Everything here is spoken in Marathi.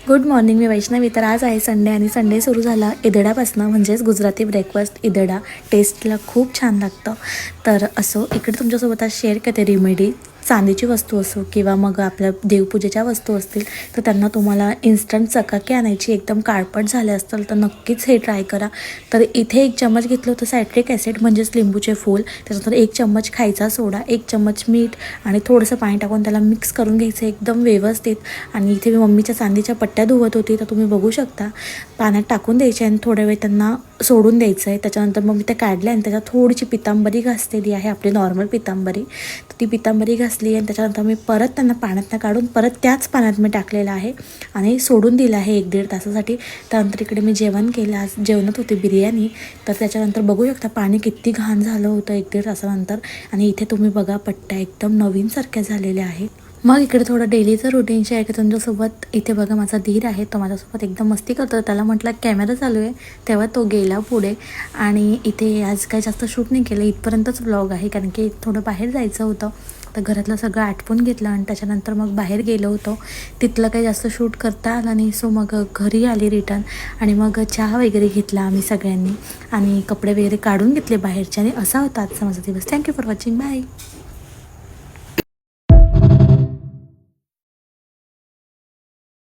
गुड मॉर्निंग, मी वैष्णवी. तर आज आहे संडे आणि संडे सुरू झाला इदडापासनं, म्हणजेच गुजराती ब्रेकफास्ट इदडा. टेस्टला खूप छान लागतं. तर असो, इकडे तुमच्यासोबत आज शेअर करते रेमेडी. चांदीची वस्तू असो किंवा मग आपल्या देवपूजेच्या वस्तू असतील तर त्यांना तुम्हाला इन्स्टंट चकाकी आणायची एकदम काळपट झाले असतील तर नक्कीच हे ट्राय करा. तर इथे 1 चम्मच घेतलं होतं सायट्रिक ॲसिड म्हणजेच लिंबूचे फूल, त्याच्यानंतर 1 चम्मच खायचा सोडा, 1 चम्मच मीठ आणि थोडंसं पाणी टाकून त्याला मिक्स करून घ्यायचं एकदम व्यवस्थित. आणि इथे मी मम्मीच्या चांदीच्या पट्ट्या धुवत होती, तर तुम्ही बघू शकता पाण्यात टाकून द्यायचे आणि थोड्या वेळ त्यांना सोडून द्यायचं आहे. त्याच्यानंतर मग मी ते काढले आणि त्याच्यात थोडीशी पितांबरी घासलेली आहे, आपली नॉर्मल पितांबरी. तर ती पितांबरी घासली आणि त्याच्यानंतर मी परत त्यांना पाण्यातनं काढून परत त्याच पाण्यात मी टाकलेलं आहे आणि सोडून दिलं आहे 1-1.5 तासासाठी. त्यानंतर इकडे मी जेवण केलं, आज जेवणात होती बिर्याणी. तर त्याच्यानंतर बघू शकता पाणी किती घाण झालं होतं 1-1.5 तासानंतर. आणि इथे तुम्ही बघा पट्ट्या एकदम नवीनसारख्या झालेल्या आहेत. मग इकडे थोडं डेलीचं रुटीन शेअर आहे तुमच्यासोबत. इथे बघा माझा धीर आहे, तो माझ्यासोबत एकदम मस्ती करतो. त्याला म्हटलं कॅमेरा चालू आहे, तेव्हा तो गेला पुढे. आणि इथे आज काही जास्त शूट नाही केलं, इथपर्यंतच व्लॉग आहे कारण की थोडं बाहेर जायचं होतं. तर घरातलं सगळं आटपून घेतलं आणि त्याच्यानंतर मग बाहेर गेलो होतो. तिथलं काही जास्त शूट करता आलं नाही, सो मग घरी आली रिटर्न. आणि मग चहा वगैरे घेतला आम्ही सगळ्यांनी आणि कपडे वगैरे काढून घेतले बाहेरचे. आणि असा होता आजचा माझा दिवस. Thank you for watching. बाय.